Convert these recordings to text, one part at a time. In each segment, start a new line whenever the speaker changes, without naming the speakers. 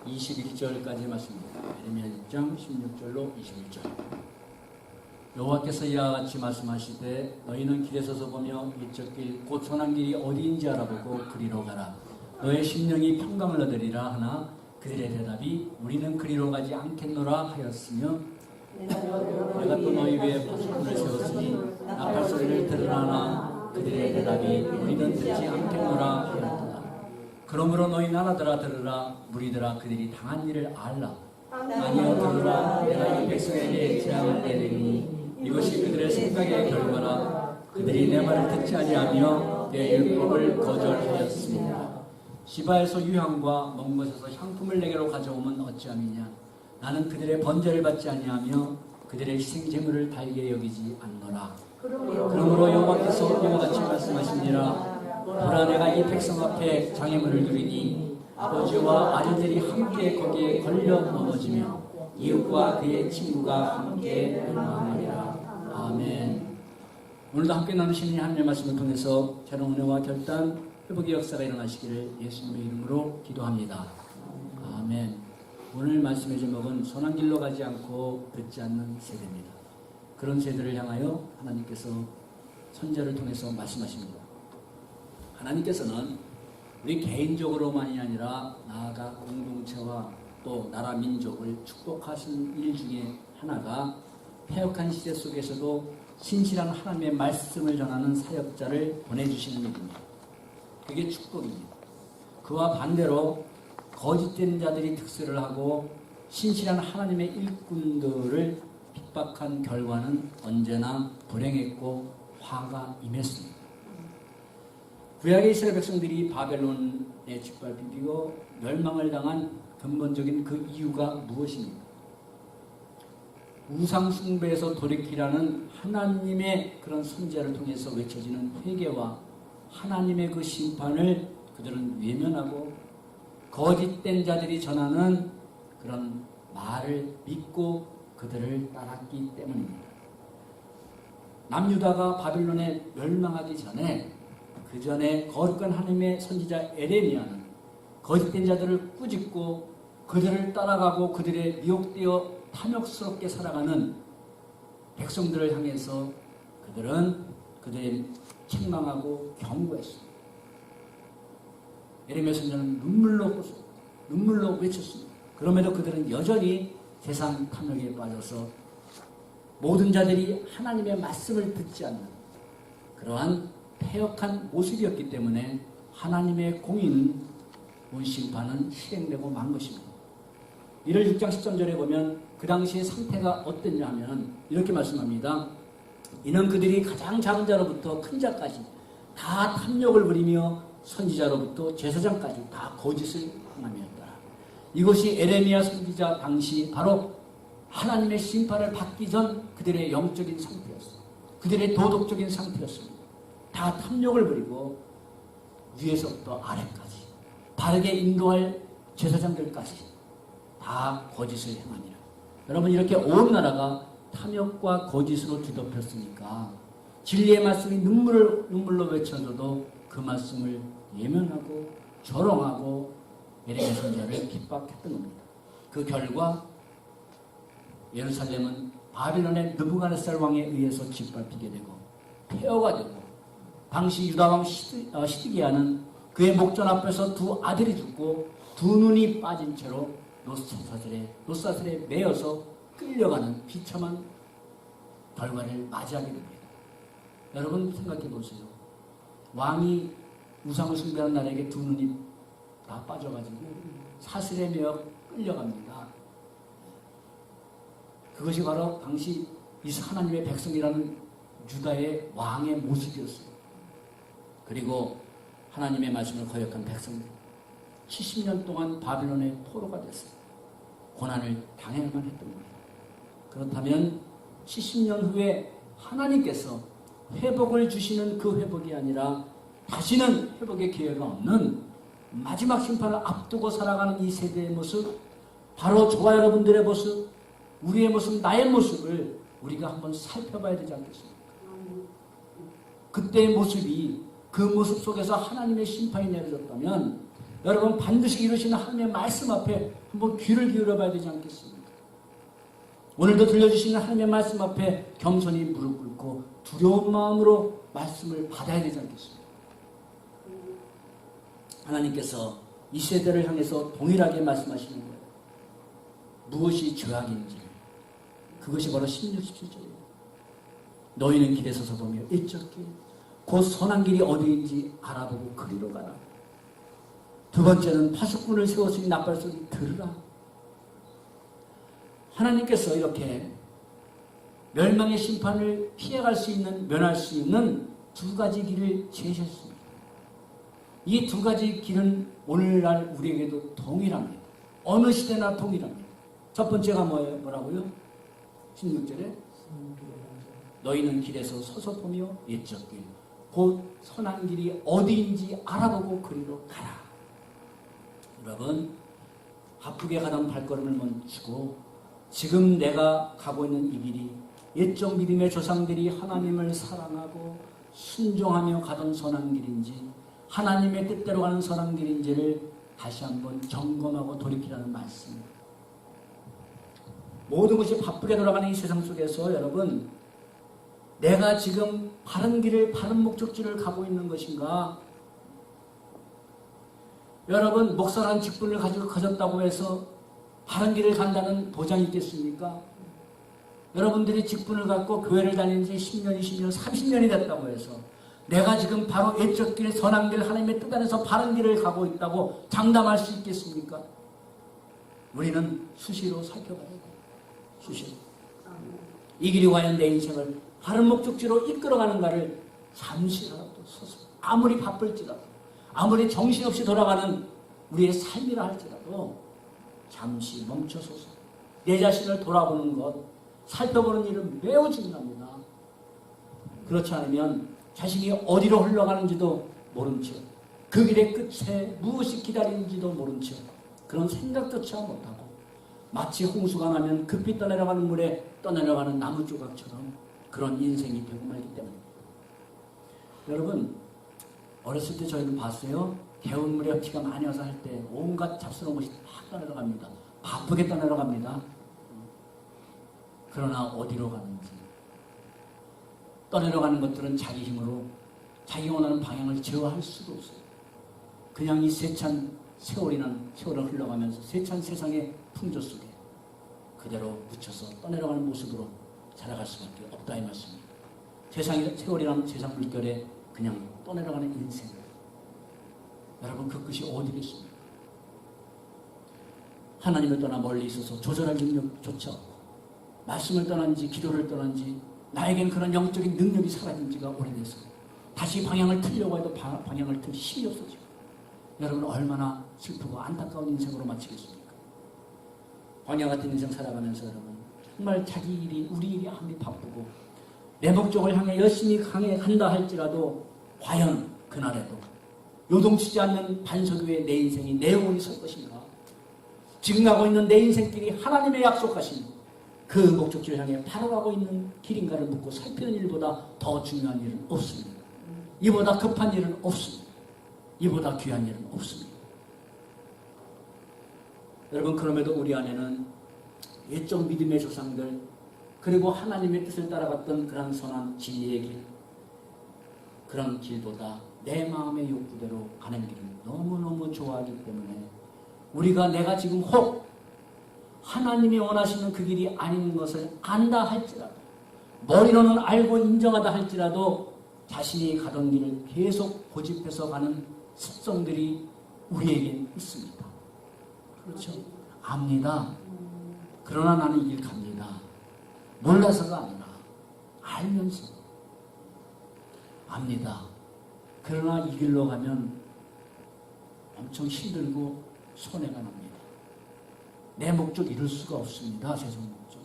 21절까지 말씀입니다. 예레미야 1장 16절로 21절. 여호와께서 이와 같이 말씀하시되 너희는 길에 서서 보며 이쪽 길 곧 선한 길이 어디인지 알아보고 그리로 가라. 너의 심령이 평강을 얻으리라 하나 그들의 대답이 우리는 그리로 가지 않겠노라 하였으며 내가 또 너희 위에 파수꾼을 세웠으니 나팔 소리를 들으라나 그들의 대답이 우리는 듣지 않겠노라 하였도다. 그러므로 너희 나라들아 들으라 무리들아 그들이 당한 일을 알라. 아니요 들으라 내가 이 백성에게 재앙을 내리니 이것이 그들의 생각의 결과라. 그들이 내 말을 듣지 아니하며 내 율법을 거절하였습니다. 시바에서 유향과 먼 곳에서 향품을 내게로 가져오면 어찌함이냐. 나는 그들의 번제를 받지 아니하며 그들의 희생 제물을 달게 여기지 않노라. 그러므로 여호와께서 이와 같이 말씀하시니라. 보라 내가 이 백성 앞에 장애물을 두리니 아버지와 아들들이 함께 거기에 걸려 넘어지며 이웃과 그의 친구가 함께 멸망하리라. 아멘. 오늘도 함께 나누시는 하나님의 말씀을 통해서 새로운 은혜와 결단 회복의 역사가 일어나시기를 예수님의 이름으로 기도합니다. 아멘. 오늘 말씀의 제목은 선한 길로 가지 않고 듣지 않는 세대입니다. 그런 세대를 향하여 하나님께서 선지자를 통해서 말씀하십니다. 하나님께서는 우리 개인적으로만이 아니라 나아가 공동체와 또 나라 민족을 축복하신 일 중에 하나가 패역한 시대 속에서도 신실한 하나님의 말씀을 전하는 사역자를 보내주시는 일입니다. 그게 축복입니다. 그와 반대로 거짓된 자들이 득세를 하고 신실한 하나님의 일꾼들을 핍박한 결과는 언제나 불행했고 화가 임했습니다. 구약의 이스라엘 백성들이 바벨론에 짓밟히고 멸망을 당한 근본적인 그 이유가 무엇입니까? 우상 숭배에서 돌이키라는 하나님의 그런 선지자를 통해서 외쳐지는 회개와 하나님의 그 심판을 그들은 외면하고 거짓된 자들이 전하는 그런 말을 믿고 그들을 따랐기 때문입니다. 남유다가 바빌론에 멸망하기 전에 그 전에 거룩한 하나님의 선지자 에레미야는 거짓된 자들을 꾸짖고 그들을 따라가고 그들의 미혹되어 탐욕스럽게 살아가는 백성들을 향해서 그들은 그들의 책망하고 경고했습니다. 에레미야 선지자는 눈물로 외쳤습니다. 그럼에도 그들은 여전히 세상 탐욕에 빠져서 모든 자들이 하나님의 말씀을 듣지 않는 그러한 패역한 모습이었기 때문에 하나님의 공의는 심판은 실행되고 만 것입니다. 1월 6장 13절에 보면 그 당시의 상태가 어땠냐 하면 이렇게 말씀합니다. 이는 그들이 가장 작은 자로부터 큰 자까지 다 탐욕을 부리며 선지자로부터 제사장까지 다 거짓을 행함이었더라. 이것이 에레미야 선지자 당시 바로 하나님의 심판을 받기 전 그들의 영적인 상태였어요. 그들의 도덕적인 상태였습니다. 다 탐욕을 부리고 위에서부터 아래까지 바르게 인도할 제사장들까지 다 거짓을 행하니라. 여러분 이렇게 온 나라가 탐욕과 거짓으로 뒤덮였으니까 진리의 말씀이 눈물로 외쳐져도 그 말씀을 예면하고 조롱하고 에레미야 선지자를 핍박했던 겁니다. 그 결과 예루살렘은 바빌론의 느부갓네살 왕에 의해서 짓밟히게 되고 폐허가 되고 당시 유다 왕 시드기야는 그의 목전 앞에서 두 아들이 죽고 두 눈이 빠진 채로 노사슬에 매여서 끌려가는 비참한 결과를 맞이하게 됩니다. 여러분 생각해 보세요. 왕이 우상을 숭배하는 나라에게 두 눈이 다 빠져가지고 사슬에 매여 끌려갑니다. 그것이 바로 당시 이 하나님의 백성이라는 유다의 왕의 모습이었어요. 그리고 하나님의 말씀을 거역한 백성들 70년 동안 바빌론의 포로가 됐어요. 고난을 당해야만 했던 겁니다. 그렇다면 70년 후에 하나님께서 회복을 주시는 그 회복이 아니라 다시는 회복의 기회가 없는 마지막 심판을 앞두고 살아가는 이 세대의 모습, 바로 저와 여러분들의 모습, 우리의 모습, 나의 모습을 우리가 한번 살펴봐야 되지 않겠습니까? 그때의 모습이 그 모습 속에서 하나님의 심판이 내려졌다면 여러분 반드시 이루시는 하나님의 말씀 앞에 한번 귀를 기울여 봐야 되지 않겠습니까? 오늘도 들려주시는 하나님의 말씀 앞에 겸손히 무릎 꿇고 두려운 마음으로 말씀을 받아야 되지 않겠습니까? 하나님께서 이 세대를 향해서 동일하게 말씀하시는 거예요. 무엇이 죄악인지 그것이 바로 16, 17절이에요. 너희는 길에 서서 보며 일적 길 곧 선한 길이 어디인지 알아보고 그리로 가라. 두 번째는 파수꾼을 세웠으니 나팔 소리 들으라. 하나님께서 이렇게 멸망의 심판을 피해갈 수 있는, 면할 수 있는 두 가지 길을 제시했습니다. 이 두 가지 길은 오늘날 우리에게도 동일합니다. 어느 시대나 동일합니다. 첫 번째가 뭐라고요? 16절에 너희는 길에서 서서 보며 옛적 길, 곧 선한 길이 어디인지 알아보고 그리로 가라. 여러분, 아프게 가던 발걸음을 멈추고 지금 내가 가고 있는 이 길이 옛적 믿음의 조상들이 하나님을 사랑하고 순종하며 가던 선한 길인지 하나님의 뜻대로 가는 선한 길인지를 다시 한번 점검하고 돌이키라는 말씀입니다. 모든 것이 바쁘게 돌아가는 이 세상 속에서 여러분, 내가 지금 바른 길을, 바른 목적지를 가고 있는 것인가? 여러분, 목사라는 직분을 가지고 가졌다고 해서 바른 길을 간다는 보장이 있겠습니까? 여러분들이 직분을 갖고 교회를 다닌 지 10년, 20년, 30년이 됐다고 해서 내가 지금 바로 옛적 길, 선한 길, 하나님의 뜻 안에서 바른 길을 가고 있다고 장담할 수 있겠습니까? 우리는 수시로 살펴봐야 돼요. 수시로. 이 길이 과연 내 인생을 바른 목적지로 이끌어가는가를 잠시라도 서서, 아무리 바쁠지라도, 아무리 정신없이 돌아가는 우리의 삶이라 할지라도 잠시 멈춰서서 내 자신을 돌아보는 것, 살펴보는 일은 매우 중요합니다. 그렇지 않으면 자신이 어디로 흘러가는지도 모른 채, 그 길의 끝에 무엇이 기다리는지도 모른 채 그런 생각조차 못하고 마치 홍수가 나면 급히 떠내려가는 물에 떠내려가는 나무 조각처럼 그런 인생이 되고 말기 때문입니다. 여러분, 어렸을 때 저희는 봤어요. 개운 물에 비가 많이 와서 할 때 온갖 잡스러운 것이 막 떠내려갑니다. 바쁘게 떠내려갑니다. 그러나 어디로 가는지, 떠내려가는 것들은 자기 힘으로 자기 원하는 방향을 제어할 수도 없어요. 그냥 이 세찬 세월을 흘러가면서 세찬 세상의 풍조 속에 그대로 묻혀서 떠내려가는 모습으로 살아갈 수밖에 없다 이 말씀입니다. 세상의 세월이라는 세상 물결에 그냥 떠내려가는 인생. 여러분, 그 끝이 어디겠습니까? 하나님을 떠나 멀리 있어서 조절할 능력조차 없고, 말씀을 떠난지 기도를 떠난지 나에겐 그런 영적인 능력이 사라진 지가 오래돼서 다시 방향을 틀려고 해도 방향을 틀 힘이 없어지고, 여러분 얼마나 슬프고 안타까운 인생으로 마치겠습니까? 광야 같은 인생 살아가면서 여러분 정말 자기 일이, 우리 일이 아무리 바쁘고 내 목적을 향해 열심히 간다 할지라도 과연 그날에도 요동치지 않는 반석 위에 내 인생이, 내 영혼이 설 것인가? 지금 가고 있는 내 인생길이 하나님의 약속하신 그 목적지를 향해 바로 가고 있는 길인가를 묻고 살피는 일보다 더 중요한 일은 없습니다. 이보다 급한 일은 없습니다. 이보다 귀한 일은 없습니다. 여러분, 그럼에도 우리 안에는 옛적 믿음의 조상들, 그리고 하나님의 뜻을 따라갔던 그런 선한 진리의 길, 그런 길보다 내 마음의 욕구대로 가는 길을 너무너무 좋아하기 때문에 우리가 내가 지금 혹 하나님이 원하시는 그 길이 아닌 것을 안다 할지라도, 머리로는 알고 인정하다 할지라도 자신이 가던 길을 계속 고집해서 가는 습성들이 우리에게 있습니다. 그렇죠? 압니다. 그러나 나는 이 길 갑니다. 몰라서가 아니라 알면서 압니다. 그러나 이 길로 가면 엄청 힘들고 손해가 납니다. 내 목적 이룰 수가 없습니다. 세상 목적.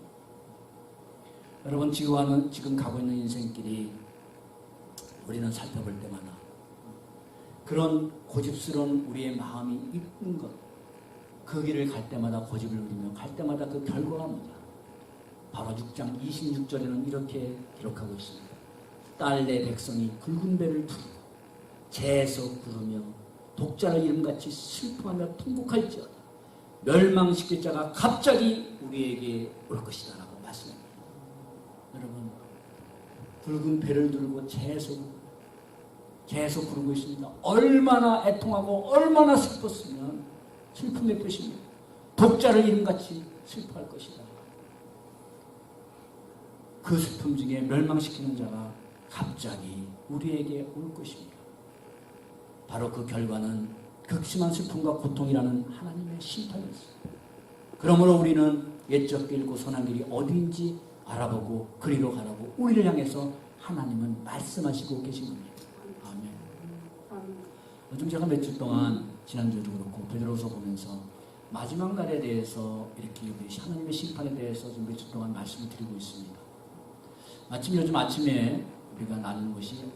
여러분, 지금 가고 있는 인생길이 우리는 살펴볼 때마다 그런 고집스러운 우리의 마음이 있는 것, 그 길을 갈 때마다 고집을 누리며 갈 때마다 그 결과가 뭐냐? 바로 6장 26절에는 이렇게 기록하고 있습니다. 딸 내 백성이 굵은 배를 두르고 재에서 구르며 독자를 이름같이 슬퍼하며 통곡할지어다. 멸망시킬 자가 갑자기 우리에게 올 것이다 라고 말씀합니다. 여러분, 붉은 배를 들고 계속 부르고 있습니다. 얼마나 애통하고 얼마나 슬펐으면 슬픔의 표시입니다. 독자를 이름같이 슬퍼할 것이다. 그 슬픔 중에 멸망시키는 자가 갑자기 우리에게 올 것입니다. 바로 그 결과는 극심한 슬픔과 고통이라는 하나님의 심판이었습니다. 그러므로 우리는 옛적 길고 선한 길이 어디인지 알아보고 그리로 가라고 우리를 향해서 하나님은 말씀하시고 계신 겁니다. 아멘. 요즘 제가 며칠 동안 지난주에도 그렇고 베드로서 보면서 마지막 날에 대해서 이렇게 우리 하나님의 심판에 대해서 좀 며칠 동안 말씀을 드리고 있습니다. 마침 요즘 아침에 우리가 나누는 것이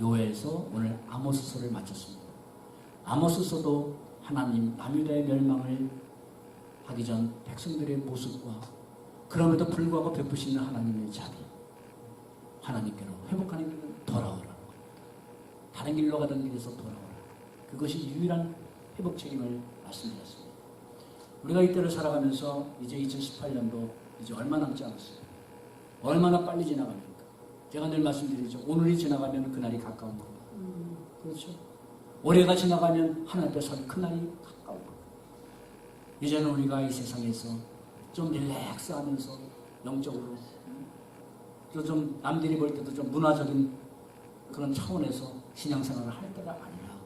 요엘서 오늘 아모스서를 마쳤습니다. 아모스서도 하나님 남유다의 멸망을 하기 전 백성들의 모습과 그럼에도 불구하고 베푸시는 하나님의 자비, 하나님께로 회복하는 길은 돌아오라는 겁니다. 다른 길로 가던 길에서 돌아오라. 그것이 유일한 회복 책임을 말씀드렸습니다. 우리가 이때를 살아가면서 이제 2018년도 이제 얼마 남지 않았어요. 얼마나 빨리 지나갑니까? 제가 늘 말씀드리죠. 오늘이 지나가면 그날이 가까운 겁니다. 그렇죠? 올해가 지나가면 하나님 앞에 설 그날이 가까운 겁니다. 이제는 우리가 이 세상에서 좀 릴렉스하면서 영적으로 좀 남들이 볼 때도 좀 문화적인 그런 차원에서 신앙생활을 할 때가 아니라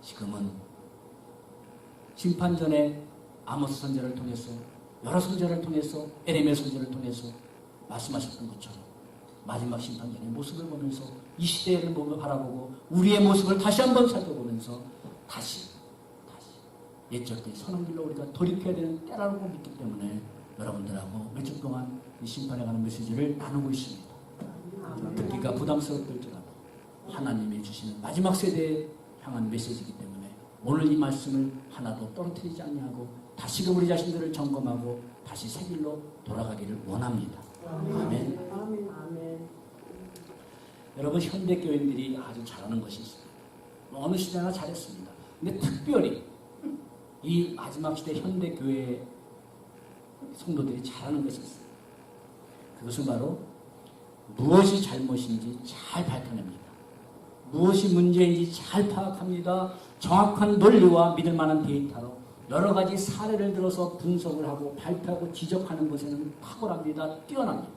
지금은 심판 전에 아모스 선지자를 통해서 여러 선지자를 통해서 에레미야 선지자를 통해서 말씀하셨던 것처럼 마지막 심판전의 모습을 보면서 이 시대를 바라보고 우리의 모습을 다시 한번 살펴보면서 다시 옛적 길 선한 길로 우리가 돌이켜야 되는 때라고 믿기 때문에 여러분들하고 며칠 동안 이 심판에 관한 메시지를 나누고 있습니다. 듣기가 부담스럽을지라도 하나님이 주시는 마지막 세대에 향한 메시지이기 때문에 오늘 이 말씀을 하나도 떨어뜨리지 않냐고 다시금 우리 자신들을 점검하고 다시 새 길로 돌아가기를 원합니다. 아멘. 아멘. 여러분, 현대교인들이 아주 잘하는 것이 있습니다. 어느 시대나 잘했습니다. 근데 특별히 이 마지막 시대 현대교회 성도들이 잘하는 것이 있어요. 그것은 바로 무엇이 잘못인지 잘 밝혀냅니다. 무엇이 문제인지 잘 파악합니다. 정확한 논리와 믿을 만한 데이터로 여러 가지 사례를 들어서 분석을 하고 발표하고 지적하는 것에는 탁월합니다. 뛰어납니다.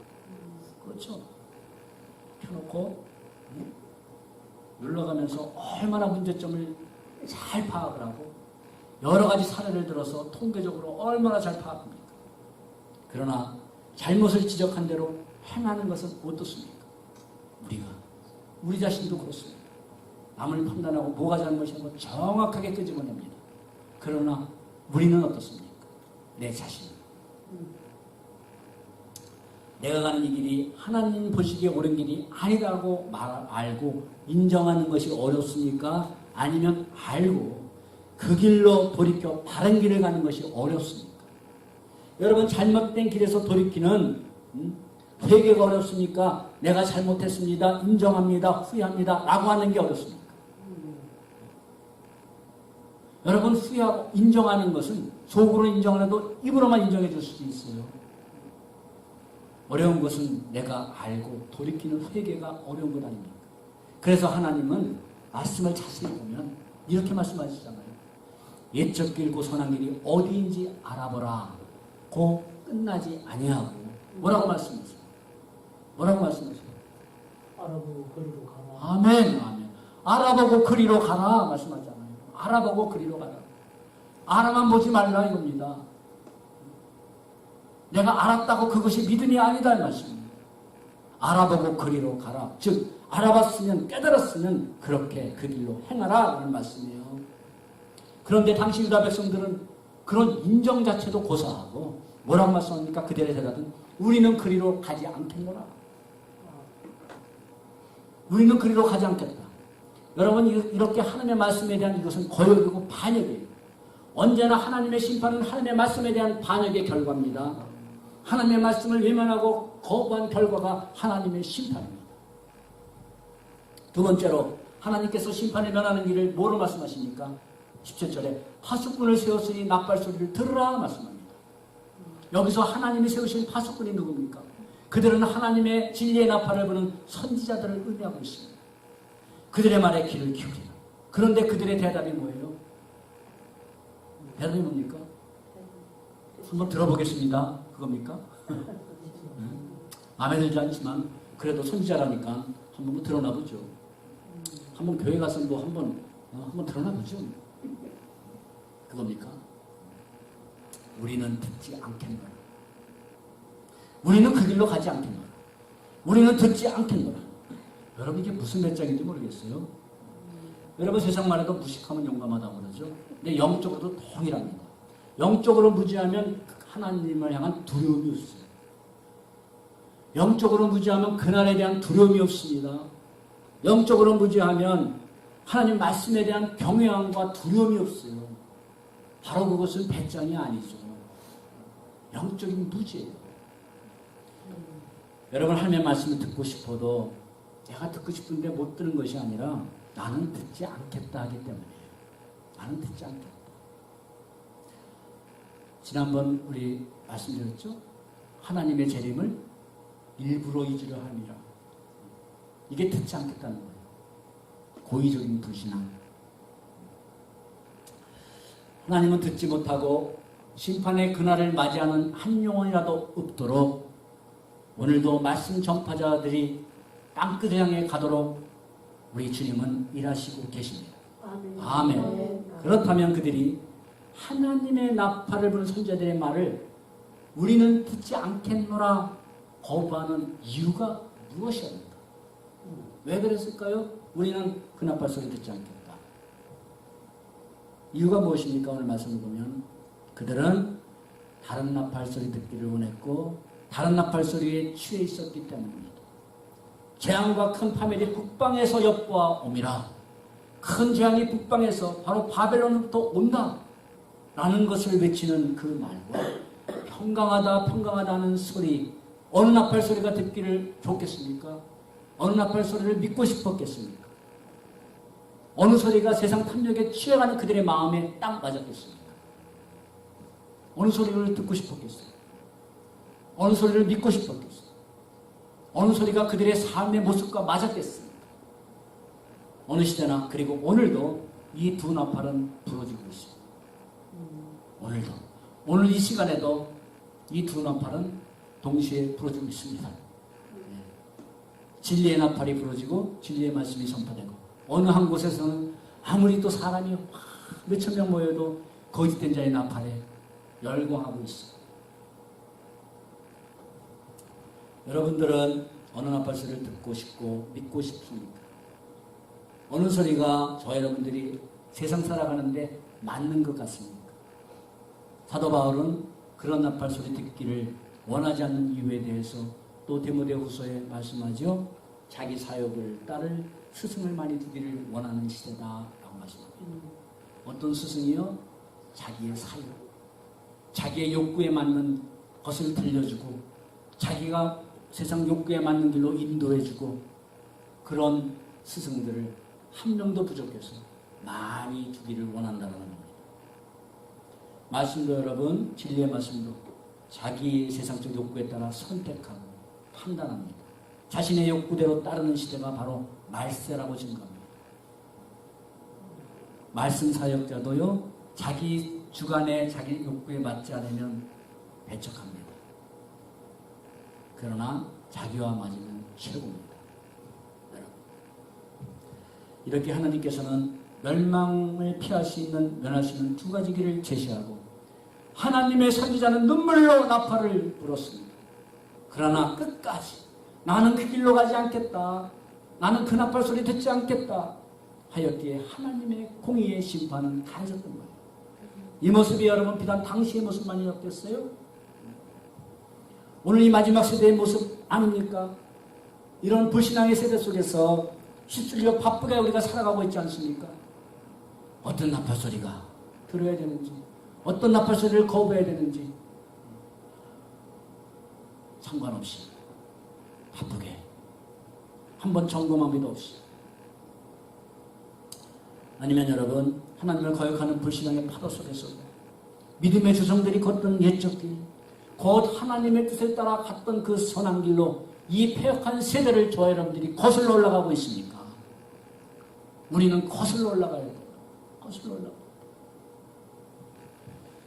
그렇죠? 펴놓고 눌러가면서 얼마나 문제점을 잘 파악을 하고 여러 가지 사례를 들어서 통계적으로 얼마나 잘 파악합니까? 그러나 잘못을 지적한 대로 행하는 것은 어떻습니까? 우리 자신도 그렇습니다. 남을 판단하고 뭐가 잘못이고 정확하게 끄집어냅니다. 그러나 우리는 어떻습니까? 내 자신. 내가 가는 이 길이 하나님 보시기에 옳은 길이 아니다고 알고 인정하는 것이 어렵습니까? 아니면 알고 그 길로 돌이켜 바른 길을 가는 것이 어렵습니까? 여러분, 잘못된 길에서 돌이키는 회개가 어렵습니까? 내가 잘못했습니다. 인정합니다. 후회합니다. 라고 하는 게 어렵습니까? 여러분, 후회하고 인정하는 것은 속으로 인정을 해도 입으로만 인정해 줄 수도 있어요. 어려운 것은 내가 알고 돌이키는 회개가 어려운 것 아닙니까? 그래서 하나님은 말씀을 자세히 보면 이렇게 말씀하시잖아요. 옛적 길고 선한 길이 어디인지 알아보라. 고 끝나지 아니하고 뭐라고 말씀하세요? 뭐라고 말씀하세요?
알아보고 그리로 가라.
아멘, 아멘. 알아보고 그리로 가라 말씀하잖아요. 알아보고 그리로 가라. 알아만 보지 말라 이겁니다. 내가 알았다고 그것이 믿음이 아니다 이 말씀입니다. 알아보고 그리로 가라. 즉 알아봤으면 깨달았으면 그렇게 그 길로 행하라 라는 말씀이에요. 그런데 당시 유다 백성들은 그런 인정 자체도 고사하고 뭐라고 말씀합니까? 그들의 대답은 우리는 그리로 가지 않겠노라. 우리는 그리로 가지 않겠다. 여러분, 이렇게 하나님의 말씀에 대한 이것은 거역이고 반역이에요. 언제나 하나님의 심판은 하나님의 말씀에 대한 반역의 결과입니다. 하나님의 말씀을 외면하고 거부한 결과가 하나님의 심판입니다. 두 번째로 하나님께서 심판에 면하는 길을 뭐로 말씀하십니까? 17절에 파수꾼을 세웠으니 나팔 소리를 들으라 말씀합니다. 여기서 하나님이 세우신 파수꾼이 누굽니까? 그들은 하나님의 진리의 나팔을 부는 선지자들을 의미하고 있습니다. 그들의 말에 귀를 기울이라. 그런데 그들의 대답이 뭐예요? 대답이 뭡니까? 한번 들어보겠습니다. 그겁니까? 마음에 들지 않지만 그래도 선지자라니까 한번 드러나 보죠. 한번 교회 가서 뭐 한번 드러나 보죠. 그겁니까? 우리는 듣지 않겠노라. 우리는 그 길로 가지 않겠노라. 우리는 듣지 않겠노라. 여러분 이게 무슨 배짱인지 모르겠어요. 여러분 세상만 해도 무식하면 용감하다고 그러죠. 근데 영적으로도 동일합니다. 영적으로 무지하면 하나님을 향한 두려움이 없어요. 영적으로 무지하면 그날에 대한 두려움이 없습니다. 영적으로 무지하면 하나님 말씀에 대한 경외함과 두려움이 없어요. 바로 그것은 배짱이 아니죠. 영적인 무지예요. 여러분 하나님의 말씀을 듣고 싶어도 내가 듣고 싶은데 못 듣는 것이 아니라 나는 듣지 않겠다 하기 때문이에요. 나는 듣지 않겠다. 지난번 우리 말씀드렸죠? 하나님의 재림을 일부러 잊으려 함이라. 이게 듣지 않겠다는 거예요. 고의적인 불신앙. 하나님은 듣지 못하고 심판의 그날을 맞이하는 한 영혼이라도 없도록 오늘도 말씀 전파자들이 땅끝을 향해 가도록 우리 주님은 일하시고 계십니다. 아멘. 그렇다면 그들이 하나님의 나팔을 부는 선지자들의 말을 우리는 듣지 않겠노라 거부하는 이유가 무엇이었는가? 왜 그랬을까요? 우리는 그 나팔 소리 듣지 않겠다. 이유가 무엇입니까? 오늘 말씀을 보면 그들은 다른 나팔 소리 듣기를 원했고 다른 나팔 소리에 취해 있었기 때문입니다. 재앙과 큰 파멸이 북방에서 엿보아 옴이라. 큰 재앙이 북방에서 바로 바벨론으로부터 온다 라는 것을 외치는 그 말과 평강하다 평강하다는 소리, 어느 나팔 소리가 듣기를 좋겠습니까? 어느 나팔 소리를 믿고 싶었겠습니까? 어느 소리가 세상 탐욕에 취해가는 그들의 마음에 딱 맞았겠습니까? 어느 소리를 듣고 싶었겠어요? 어느 소리를 믿고 싶었겠어요? 어느 소리가 그들의 삶의 모습과 맞았겠습니까? 어느 시대나 그리고 오늘도 이 두 나팔은 부러지고 있습니다. 오늘도 오늘 이 시간에도 이 두 나팔은 동시에 부러지고 있습니다. 진리의 나팔이 부러지고 진리의 말씀이 선포되고 어느 한 곳에서는 아무리 또 사람이 몇천 명 모여도 거짓된 자의 나팔에 열광하고 있습니다. 여러분들은 어느 나팔 소리를 듣고 싶고 믿고 싶습니까? 어느 소리가 저 여러분들이 세상 살아가는데 맞는 것 같습니까? 사도 바울은 그런 나팔 소리 듣기를 원하지 않는 이유에 대해서 또 디모데후서에 말씀하죠. 자기 사역을 따를 스승을 많이 두기를 원하는 시대다라고 말씀합니다. 어떤 스승이요? 자기의 사역, 자기의 욕구에 맞는 것을 들려주고 자기가 세상 욕구에 맞는 길로 인도해주고 그런 스승들을 한 명도 부족해서 많이 두기를 원한다는 겁니다. 말씀도 여러분, 진리의 말씀도 자기 세상적 욕구에 따라 선택하고 판단합니다. 자신의 욕구대로 따르는 시대가 바로 말세라고 증거합니다. 말씀 사역자도요, 자기 주관에 자기 욕구에 맞지 않으면 배척합니다. 그러나 자기와 맞으면 최고입니다. 여러분, 이렇게 하나님께서는 멸망을 피할 수 있는, 면할 수 있는 두 가지 길을 제시하고 하나님의 선지자는 눈물로 나팔을 불었습니다. 그러나 끝까지 나는 그 길로 가지 않겠다. 나는 그 나팔 소리 듣지 않겠다. 하였기에 하나님의 공의의 심판은 가해졌던 거예요. 이 모습이 여러분 비단 당시의 모습만이었겠어요? 오늘 이 마지막 세대의 모습 아닙니까? 이런 불신앙의 세대 속에서 휩쓸려 바쁘게 우리가 살아가고 있지 않습니까? 어떤 나팔 소리가 들어야 되는지, 어떤 나팔 소리를 거부해야 되는지 상관없이 바쁘게 한번 점검함에도 없이 아니면 여러분 하나님을 거역하는 불신앙의 파도 속에서 믿음의 조상들이 걷던 옛적 길, 곧 하나님의 뜻에 따라 갔던 그 선한 길로 이 패역한 세대를 저와 여러분들이 거슬러 올라가고 있습니까? 우리는 거슬러 올라가야 돼요. 거슬러 올라가야 돼요.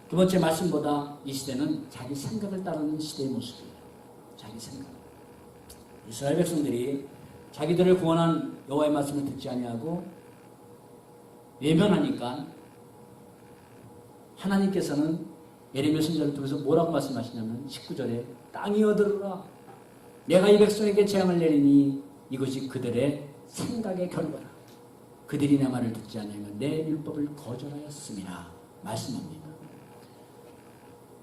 두 번째 말씀보다 이 시대는 자기 생각을 따르는 시대의 모습이에요. 자기 생각. 이스라엘 백성들이 자기들을 구원한 여호와의 말씀을 듣지 아니하고 외면하니까 하나님께서는 예레미야 선지자를 통해서 뭐라고 말씀하시냐면 19절에 땅이여 들으라 내가 이 백성에게 재앙을 내리니 이것이 그들의 생각의 결과라. 그들이 내 말을 듣지 않으면 내 율법을 거절하였음이라 말씀합니다.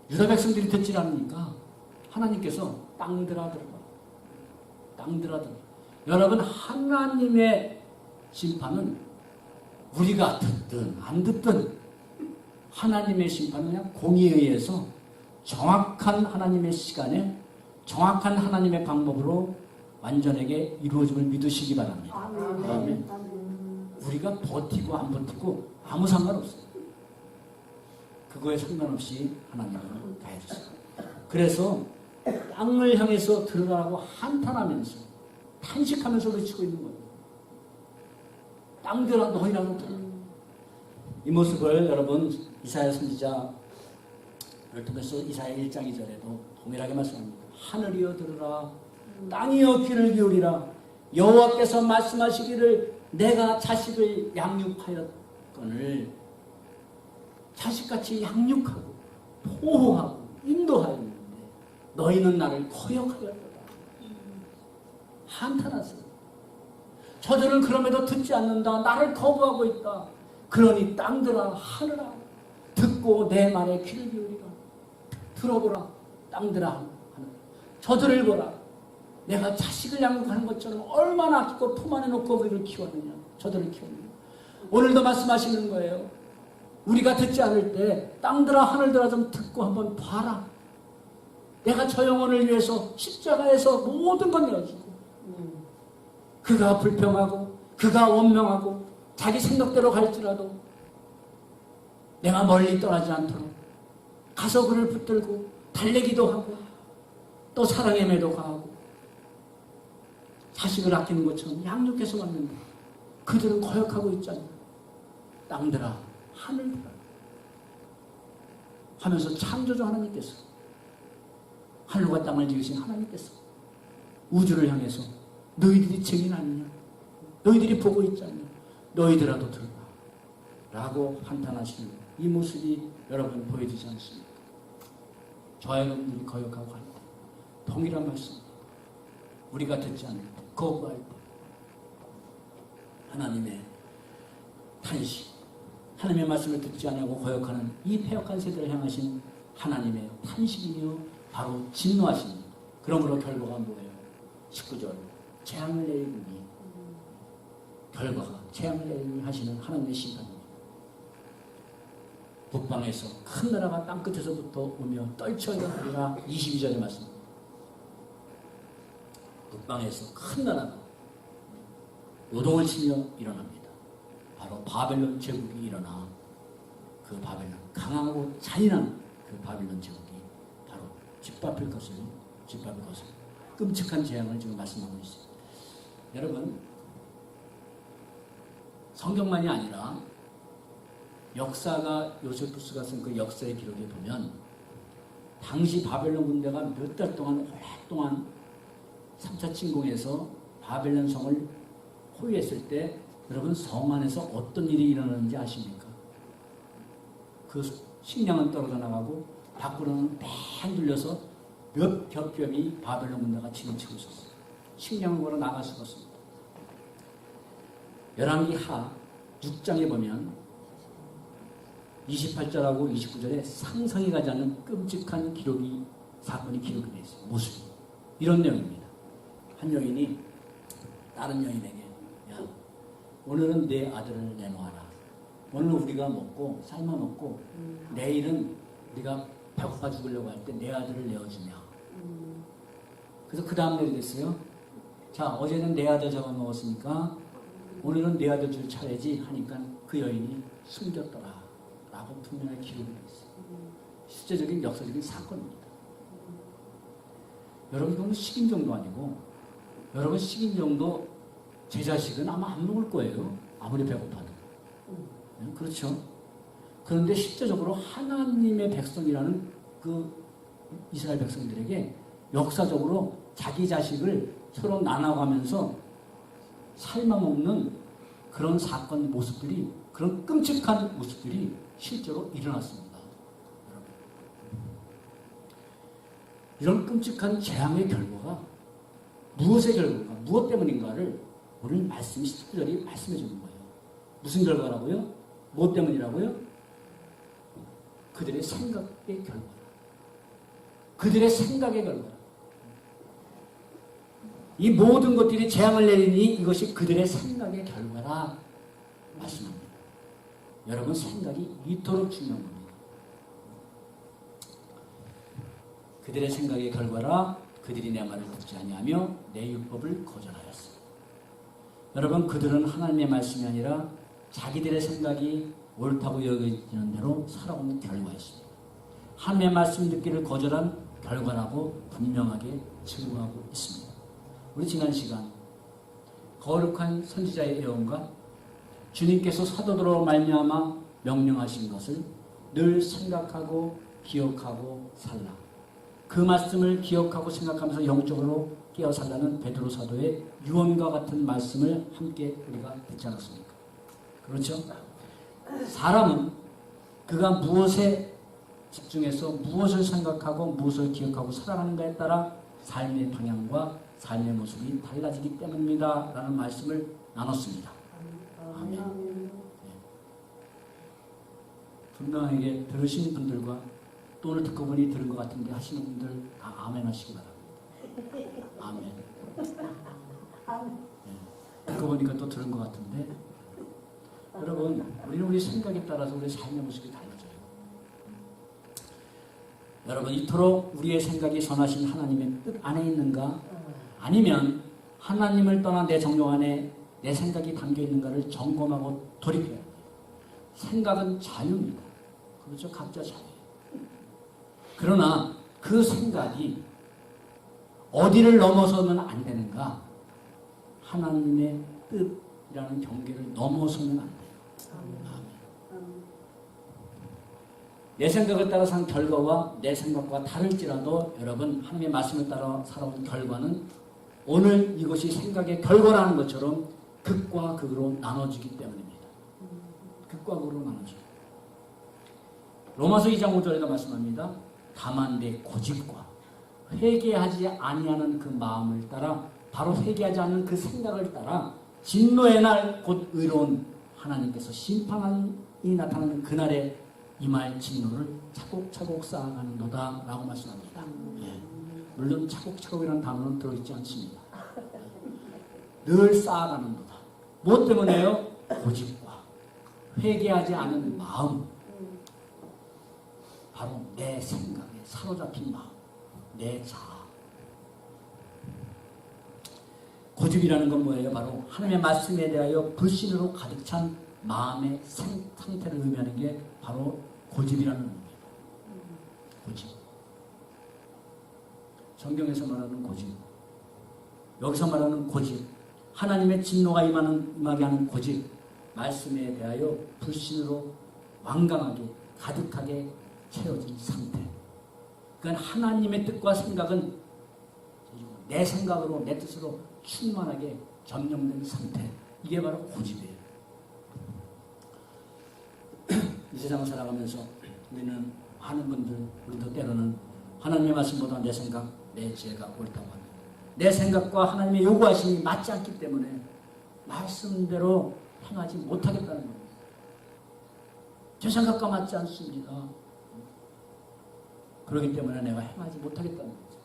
유다 백성들이 듣지 않으니까 하나님께서 땅들아 들어라. 땅들아 들어라. 여러분 하나님의 심판은 우리가 듣든 안 듣든 하나님의 심판은 그냥 공의에 의해서 정확한 하나님의 시간에 정확한 하나님의 방법으로 완전하게 이루어짐을 믿으시기 바랍니다. 아멘. 우리가 버티고 안 버티고 아무 상관없어요. 그거에 상관없이 하나님은 다 해주세요. 그래서 땅을 향해서 들어가라고 한탄하면서 탄식하면서 외치고 있는 거예요. 땅들아 너희라도 들어. 이 모습을 여러분 이사야 선지자를 통해서 이사야 1장 2절에도 동일하게 말씀합니다. 하늘이여 들으라 땅이여 귀를 기울이라 여호와께서 말씀하시기를 내가 자식을 양육하였거늘 자식같이 양육하고 보호하고 인도하였는데 너희는 나를 거역하였도다. 한탄하세요. 저들은 그럼에도 듣지 않는다. 나를 거부하고 있다. 그러니 땅들아 하늘아 듣고 내 말에 귀를 기울이라. 들어보라 땅들아 하늘. 저들을 보라. 내가 자식을 양육하는 것처럼 얼마나 아끼고 품 안에 놓고 우리를 키웠느냐. 저들을 키웠느냐. 오늘도 말씀하시는 거예요. 우리가 듣지 않을 때 땅들아 하늘들아 좀 듣고 한번 봐라. 내가 저 영혼을 위해서 십자가에서 모든 건 내어주고 그가 불평하고 그가 원명하고 자기 생각대로 갈지라도 내가 멀리 떠나지 않도록 가서 그를 붙들고 달래기도 하고 또 사랑에매도 가하고 자식을 아끼는 것처럼 양육해서 왔는데 그들은 거역하고 있잖아요. 땅들아 하늘들아 하면서 창조주 하나님께서 하늘과 땅을 지으신 하나님께서 우주를 향해서 너희들이 증인 아니냐? 너희들이 보고 있지 않냐? 너희들아도 들어라 라고 한탄하시는 이 모습이 여러분 보여지지 않습니까? 저와 여러분들이 거역하고 할 때 동일한 말씀입니다. 우리가 듣지 않을 때 거부할 때 하나님의 탄식 하나님의 말씀을 듣지 않고 거역하는 이 패역한 세대를 향하신 하나님의 탄식이며 바로 진노하십니다. 그러므로 결과가 뭐예요? 19절 재앙을 내리니 결과가 재앙을 내리니 하시는 하나님의 심판입니다. 북방에서 큰 나라가 땅끝에서부터 오며 떨쳐 일어나리라 22절의 말씀입니다. 북방에서 큰 나라가 요동을 치며 일어납니다. 바로 바벨론 제국이 일어나 그 바벨론 강하고 잔인한 그 바벨론 제국이 바로 짓밟힐 것을 끔찍한 재앙을 지금 말씀하고 있습니다. 여러분 성경만이 아니라 역사가 요세푸스가 쓴 그 역사의 기록에 보면 당시 바벨론 군대가 몇 달 동안 오랫동안 3차 침공에서 바벨론 성을 호위했을 때 여러분 성 안에서 어떤 일이 일어나는지 아십니까? 그 식량은 떨어져 나가고 밖으로는 뺑 돌려서 몇 겹겹이 바벨론 군대가 진치고 있었어요. 식량을 걸어 나갈 수가 없습니다. 열왕기하 6장에 보면 28절하고 29절에 상상이 가지 않는 끔찍한 사건이 기록이 되어 있어요. 모습이. 이런 내용입니다. 한 여인이 다른 여인에게 야, 오늘은 내 아들을 내놓아라. 오늘 우리가 먹고 삶아 먹고 내일은 우리가 배고파 죽으려고 할 때 내 아들을 내어주며 그래서 그 다음 날이 됐어요. 자 어제는 내 아들 잡아먹었으니까 오늘은 내 아들 줄 차례지 하니까 그 여인이 숨겼더라 라고 분명히 기록이 되어 있어요. 실제적인 역사적인 사건입니다. 여러분 이건 식인정도 아니고 여러분 식인정도 제 자식은 아마 안 먹을 거예요. 아무리 배고파도. 그렇죠? 그런데 실제적으로 하나님의 백성이라는 그 이스라엘 백성들에게 역사적으로 자기 자식을 서로 나눠가면서 삶아먹는 그런 사건 모습들이, 그런 끔찍한 모습들이 실제로 일어났습니다. 이런 끔찍한 재앙의 결과가 무엇의 결과가, 무엇 때문인가를 오늘 말씀이 특별히 말씀해 주는 거예요. 무슨 결과라고요? 무엇 때문이라고요? 그들의 생각의 결과. 그들의 생각의 결과. 이 모든 것들이 재앙을 내리니 이것이 그들의 생각의 결과라 말씀합니다. 여러분 생각이 이토록 중요한 겁니다. 그들의 생각의 결과라 그들이 내 말을 듣지 아니하며 내 율법을 거절하였어. 여러분 그들은 하나님의 말씀이 아니라 자기들의 생각이 옳다고 여겨지는 대로 살아오는 결과였습니다. 하나님의 말씀 듣기를 거절한 결과라고 분명하게 증거하고 있습니다. 우리 지난 시간 거룩한 선지자의 예언과 주님께서 사도들로 말미암아 명령하신 것을 늘 생각하고 기억하고 살라. 그 말씀을 기억하고 생각하면서 영적으로 깨어 살라는 베드로 사도의 유언과 같은 말씀을 함께 우리가 듣지 않았습니까? 그렇죠? 사람은 그가 무엇에 집중해서 무엇을 생각하고 무엇을 기억하고 살아가는가에 따라 삶의 방향과 삶의 모습이 달라지기 때문입니다. 라는 말씀을 나눴습니다. 아멘. 네. 분명하게 들으신 분들과 또 오늘 듣고 보니 들은 것 같은데 하시는 분들 다 아멘 하시기 바랍니다. 아멘. 네. 듣고 보니까 또 들은 것 같은데 여러분 우리는 우리 생각에 따라서 우리 삶의 모습이 달라져요. 여러분 이토록 우리의 생각이 선하신 하나님의 뜻 안에 있는가? 아니면 하나님을 떠난 내 정욕 안에 내 생각이 담겨 있는가를 점검하고 돌이켜야 돼요. 생각은 자유입니다. 그렇죠? 각자 자유예요. 그러나 그 생각이 어디를 넘어서는 안 되는가? 하나님의 뜻이라는 경계를 넘어서는 안 돼요. 내 생각을 따라 산 결과와 내 생각과 다를지라도 여러분 하나님의 말씀을 따라 살아온 결과는 오늘 이것이 생각의 결과라는 것처럼 극과 극으로 나눠지기 때문입니다. 극과 극으로 나눠져요. 로마서 2장 5절에도 말씀합니다. 다만 내 고집과 회개하지 아니하는 그 마음을 따라 바로 회개하지 않는 그 생각을 따라 진노의 날 곧 의로운 하나님께서 심판이 나타나는 그날에 임할 진노를 차곡차곡 쌓아가는도다 라고 말씀합니다. 예. 물론 차곡차곡이라는 단어는 들어있지 않습니다. 늘 쌓아가는도다. 무엇 때문에요? 고집과 회개하지 않은 마음, 바로 내 생각에 사로잡힌 마음, 내 자아. 고집이라는 건 뭐예요? 바로 하나님의 말씀에 대하여 불신으로 가득 찬 마음의 상태를 의미하는 게 바로 고집이라는 겁니다. 고집. 성경에서 말하는 고집. 여기서 말하는 고집. 하나님의 진노가 임하게 하는 고집. 말씀에 대하여 불신으로 완강하게 가득하게 채워진 상태. 그러니까 하나님의 뜻과 생각은 내 생각으로 내 뜻으로 충만하게 점령된 상태. 이게 바로 고집이에요. 이 세상을 살아가면서 우리는 많은 분들, 우리도 때로는 하나님의 말씀보다 내 생각, 내 지혜가 옳다고 합니다. 내 생각과 하나님의 요구하심이 맞지 않기 때문에 말씀대로 행하지 못하겠다는 겁니다. 제 생각과 맞지 않습니다. 그렇기 때문에 내가 행하지 못하겠다는 거죠.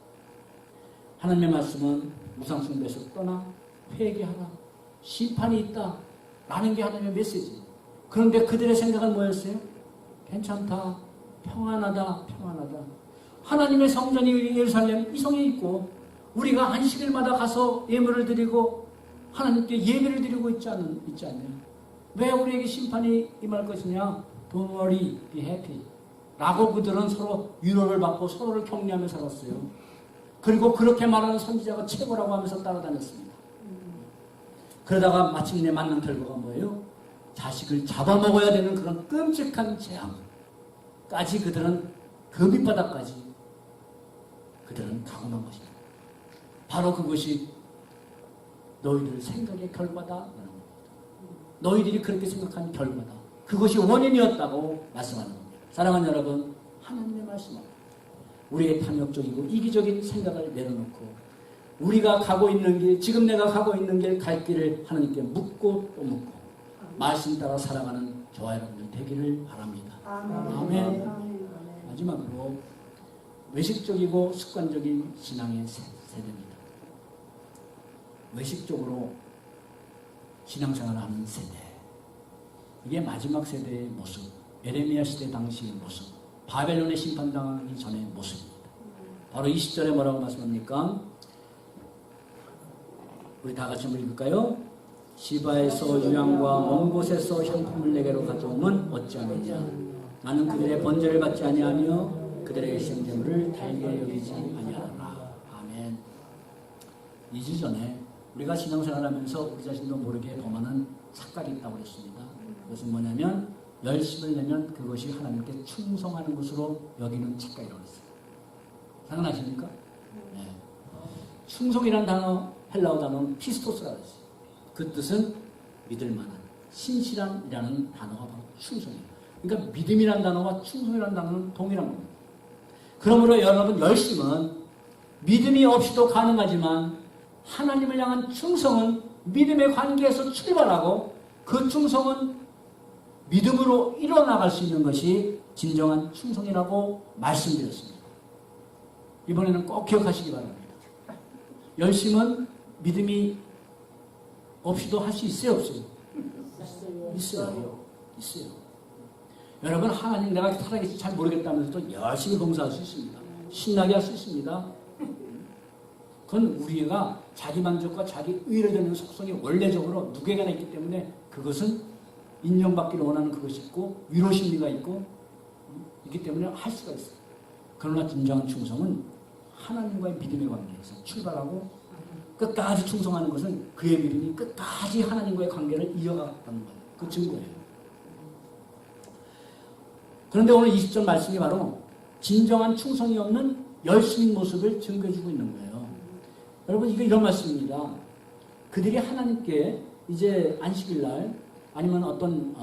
하나님의 말씀은 우상숭배에서 떠나 회개하라. 심판이 있다. 라는 게 하나님의 메시지. 그런데 그들의 생각은 뭐였어요? 괜찮다. 평안하다. 평안하다. 하나님의 성전이 예루살렘 이성에 있고 우리가 안식일마다 가서 예물을 드리고 하나님께 예배를 드리고 있지 않냐? 왜 우리에게 심판이 임할 것이냐? Don't worry, be happy. 라고 그들은 서로 위로를 받고 서로를 격려하며 살았어요. 그리고 그렇게 말하는 선지자가 최고라고 하면서 따라다녔습니다. 그러다가 마침내 맞는 결과가 뭐예요? 자식을 잡아먹어야 되는 그런 끔찍한 재앙까지 그들은 그 밑바닥까지 그들은 가고만 것입니다. 바로 그것이 너희들 생각의 결과다. 너희들이 그렇게 생각한 결과다. 그것이 원인이었다고 말씀하는 겁니다. 사랑하는 여러분, 하나님의 말씀은 우리의 탐욕적이고 이기적인 생각을 내려놓고 우리가 가고 있는 길, 지금 내가 가고 있는 길, 갈 길을 하나님께 묻고 또 묻고 말씀 따라 살아가는 저와 여러분들 되기를 바랍니다. 아멘. 마지막으로 외식적이고 습관적인 신앙의 세대입니다. 외식적으로 신앙생활을 하는 세대. 이게 마지막 세대의 모습, 에레미야 시대 당시의 모습, 바벨론의 심판당하기 전의 모습입니다. 바로 20절에 뭐라고 말씀합니까? 우리 다 같이 한번 읽을까요? 시바에서 유향과 먼 곳에서 향품을 내게로 가져오면 어찌하느냐? 나는 그들의 번제를 받지 아니하며 그들의 생제물을 달게 여기지 아니하노라. 아멘. 2주 전에 우리가 신앙생활하면서 우리 자신도 모르게 범하는 착각이 있다고 그랬습니다. 그것은 뭐냐면 열심을 내면 그것이 하나님께 충성하는 것으로 여기는 착각이라고 했어요. 생각나십니까? 네. 충성이라는 단어, 헬라어 단어는 피스토스라고 했어요. 그 뜻은 믿을만한, 신실한이라는 단어가 바로 충성이에요. 그러니까 믿음이라는 단어와 충성이라는 단어는 동일한 겁니다. 그러므로 여러분 열심은 믿음이 없이도 가능하지만 하나님을 향한 충성은 믿음의 관계에서 출발하고 그 충성은 믿음으로 이뤄나갈 수 있는 것이 진정한 충성이라고 말씀드렸습니다. 이번에는 꼭 기억하시기 바랍니다. 열심은 믿음이 없이도 할 수 있어요, 없어요? 있어요. 여러분, 하나님 내가 살아계실지 잘 모르겠다면서도 열심히 봉사할 수 있습니다. 신나게 할 수 있습니다. 그건 우리가 자기만족과 자기 의를 되는 속성이 원래적으로 누구에게나 있기 때문에 그것은 인정받기를 원하는 그것이 있고 위로심리가 있고 있기 때문에 할 수가 있어요. 그러나 진정한 충성은 하나님과의 믿음의 관계에서 출발하고 끝까지 충성하는 것은 그의 믿음이 끝까지 하나님과의 관계를 이어갔다는 거예요. 그 증거예요. 그런데 오늘 20절 말씀이 바로 진정한 충성이 없는 열심인 모습을 증거해주고 있는 거예요. 여러분, 이거 이런 말씀입니다. 그들이 하나님께 이제 안식일날 아니면 어떤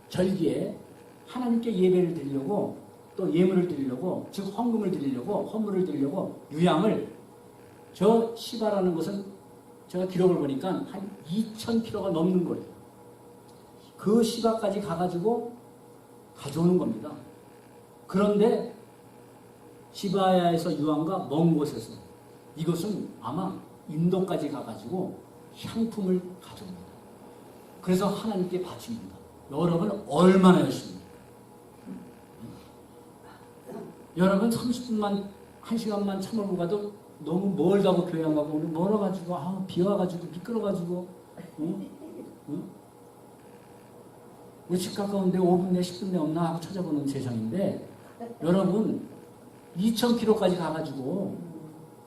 절기에 하나님께 예배를 드리려고 또 예물을 드리려고, 즉 헌금을 드리려고, 헌물을 드리려고 유향을, 저 시바라는 것은 제가 기록을 보니까 한 2,000kg가 넘는 거예요. 그 시바까지 가가지고 가져오는 겁니다. 그런데 시바야에서 유황과 먼 곳에서, 이것은 아마 인도까지 가가지고 향품을 가져옵니다. 그래서 하나님께 바칩니다. 여러분 얼마나 열심히, 여러분 30분만 1시간만 참으고 가도 너무 멀다고 교회 안 가고, 우리 멀어가지고 비 와가지고 미끄러가지고 우리 집 가까운데 5분 내 10분 내 없나 하고 찾아보는 세상인데, 여러분 2,000km까지 가가지고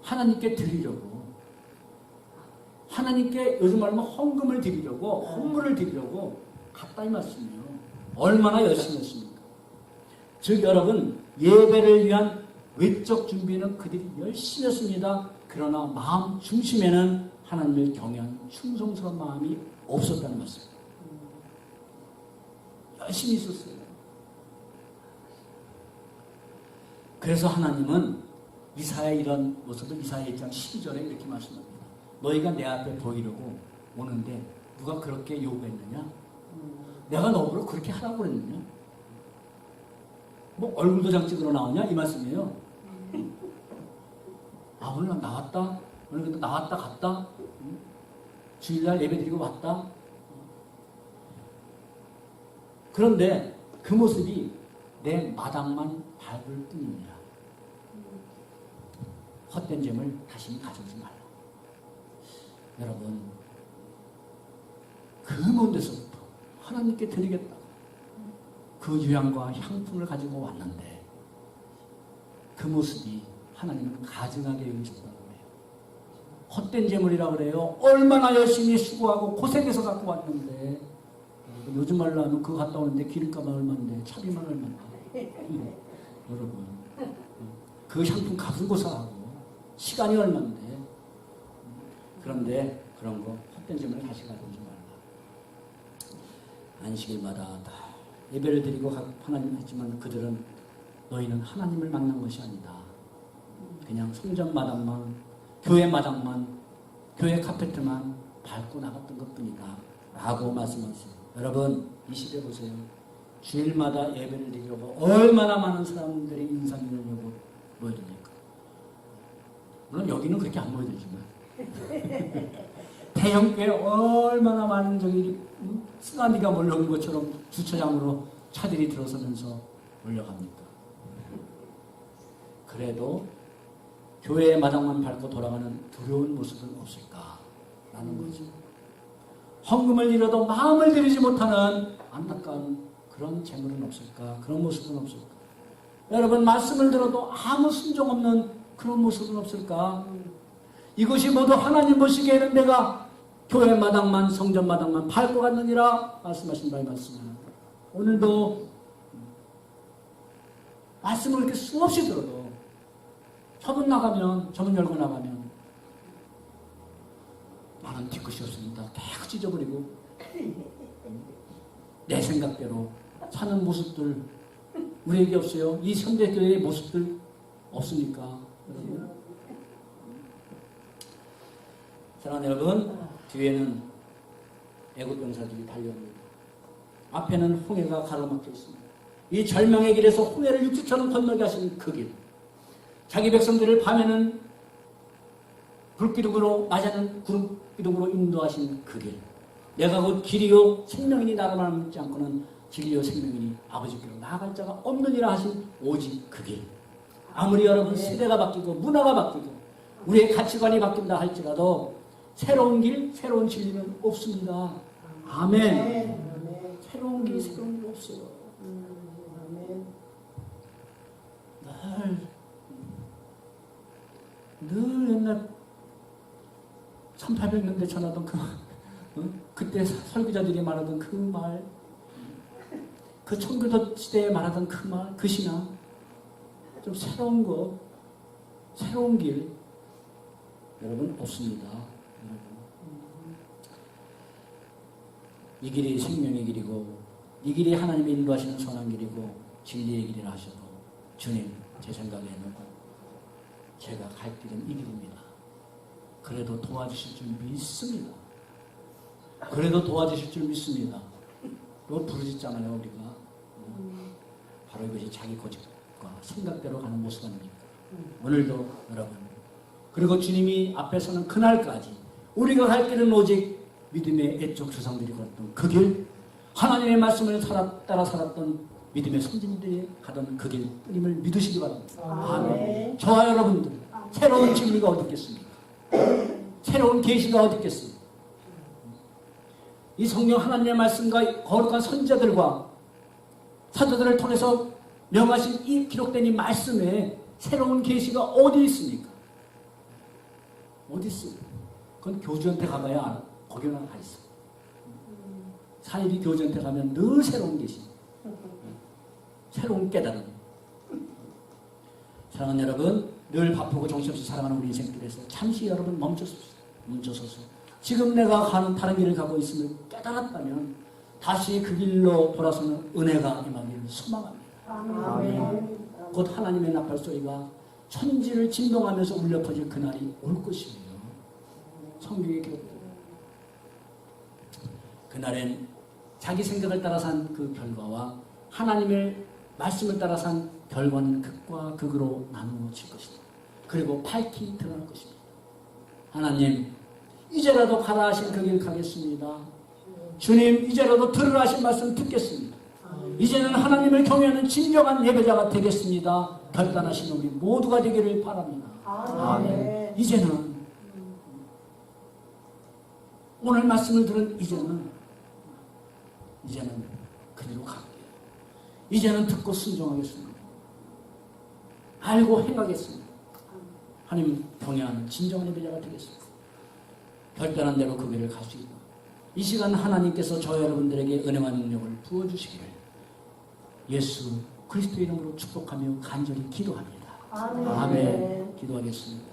하나님께 드리려고, 하나님께 요즘 말하면 헌금을 드리려고, 헌물을 드리려고 갔다 이 말씀이에요. 얼마나 열심히 했습니까? 즉 여러분, 예배를 위한 외적 준비는 그들이 열심히 했습니다. 그러나 마음 중심에는 하나님을 경외한 충성스러운 마음이 없었다는 말씀입니다. 열심히 있었어요. 그래서 하나님은 이사야의 이런 모습을 이사야 1장 12절에 이렇게 말씀합니다. 너희가 내 앞에 보이려고 오는데 누가 그렇게 요구했느냐? 내가 너보고 그렇게 하라고 그랬느냐? 뭐 얼굴도장 찍으러 나오냐? 이 말씀이에요. 오늘 나왔다? 오늘 나왔다 갔다? 주일날 예배드리고 왔다? 그런데 그 모습이 내 마당만 밟을 뿐이니라. 헛된 점을 다시는 가져오지 말라. 여러분, 그 먼 데서부터 하나님께 드리겠다. 그 유향과 향품을 가지고 왔는데 그 모습이 하나님은 가증하게 여기셨다고 해요. 헛된 재물이라고 그래요. 얼마나 열심히 수고하고 고생해서 갖고 왔는데, 요즘 말로 하면 그거 갔다 오는데 기름값은 얼마인데, 차비만 얼마인데. 여러분, 그 향품 값은 고사하고 시간이 얼마인데. 그런데 그런 거 헛된 재물을 다시 가져오지 말라. 안식일마다 다 예배를 드리고 하나님 했지만 그들은 너희는 하나님을 만난 것이 아니다. 그냥 성전 마당만, 교회 마당만, 교회 카페트만 밟고 나갔던 것뿐이다 라고 말씀하세요. 여러분, 이 시대 보세요. 주일마다 예배를 드리려고 얼마나 많은 사람들이 인상이려고 모여듭니까? 물론 여기는 그렇게 안 모여들지만 대형교회 얼마나 많은 저기 쓰나미가 몰려오는 것처럼 주차장으로 차들이 들어서면서 몰려갑니까? 그래도 교회의 마당만 밟고 돌아가는 두려운 모습은 없을까라는 거죠. 헌금을 잃어도 마음을 들이지 못하는 안타까운 그런 재물은 없을까? 그런 모습은 없을까? 여러분, 말씀을 들어도 아무 순종 없는 그런 모습은 없을까? 이것이 모두 하나님 보시기에는 내가 교회 마당만, 성전 마당만 밟고 갔느니라 말씀하신 바의 말씀입니다. 오늘도 말씀을 이렇게 수없이 들어도 저문 열고 나가면 나는 뒤끝이 없습니다. 다 찢어버리고 내 생각대로 사는 모습들 우리에게 없어요. 이 현대교회의 모습들 없습니까? 여러분? 사랑하는 여러분, 뒤에는 애국 병사들이 달려옵니다. 앞에는 홍해가 가로막혀 있습니다. 이 절명의 길에서 홍해를 육지처럼 건너게 하신 그 길, 자기 백성들을 밤에는 불기둥으로, 낮에는 구름기둥으로 인도하신 그 길, 내가 곧 길이요 생명이니 나를 믿지 않고는 진리요 생명이니 아버지께로 나아갈 자가 없느니라 하신 오직 그 길. 아무리 여러분 세대가 바뀌고 문화가 바뀌고 우리의 가치관이 바뀐다 할지라도 새로운 길, 새로운 진리는 없습니다. 아멘. 새로운 길, 새로운 길 없어요. 늘 옛날 1800년대 전하던 그때 설교자들이 말하던 그 말, 그 청교도 시대에 말하던 그 말, 그 신앙, 좀 새로운 것, 새로운 길, 여러분 없습니다. 이 길이 생명의 길이고 이 길이 하나님이 인도하시는 선한 길이고 진리의 길이라 하셔도 주님, 제 생각에는 제가 갈 길은 이 길입니다. 그래도 도와주실 줄 믿습니다. 그래도 도와주실 줄 믿습니다. 또 부르짖잖아요, 우리가. 바로 이것이 자기 고집과 생각대로 가는 모습 아닙니까? 오늘도 여러분, 그리고 주님이 앞에 서는 그날까지 우리가 갈 길은 오직 믿음의 애적 조상들이 걸었던 그 길, 하나님의 말씀을 따라 살았던 믿음의 선진들이 가던 그 길뿐임을 믿으시기 바랍니다. 아멘. 저와 여러분들 새로운 진리가 어디 있겠습니까? 새로운 계시가 어디 있겠습니까? 이 성령 하나님의 말씀과 거룩한 선지자들과 사도들을 통해서 명하신 이 기록된 이 말씀에 새로운 계시가 어디 있습니까? 어디 있습니까? 그건 교주한테 가봐야 알아. 거기나 가 있어. 사이비 교주한테 가면 늘 새로운 계시, 새로운 깨달음. 사랑하는 여러분, 늘 바쁘고 정신없이 살아가는 우리 인생길에서 잠시 여러분 멈춰서서 지금 내가 가는 다른 길을 가고 있음을 깨달았다면 다시 그 길로 돌아서는 은혜가 임하기를 소망합니다. 아멘. 곧 하나님의 나팔 소리가 천지를 진동하면서 울려 퍼질 그날이 올 것이에요. 성경에 기록됩니다. 그날엔 자기 생각을 따라 산 그 결과와 하나님의 말씀을 따라 산 결과는 극과 극으로 나누어질 것입니다. 그리고 밝히 드러날 것입니다. 하나님, 이제라도 가라 하신 그 길 가겠습니다. 주님, 이제라도 들으라 하신 말씀 듣겠습니다. 이제는 하나님을 경외하는 진정한 예배자가 되겠습니다. 결단하신 우리 모두가 되기를 바랍니다. 아멘. 이제는 오늘 말씀을 들은 이제는 그대로 갈게요. 이제는 듣고 순종하겠습니다. 알고 행하겠습니다. 하나님 동행하는 진정한 예배자가 되겠습니다. 결단한 대로 그 길을 갈 수 있고 이 시간 하나님께서 저 여러분들에게 은혜와 능력을 부어주시기를 예수 그리스도의 이름으로 축복하며 간절히 기도합니다.
아멘.
아멘. 기도하겠습니다.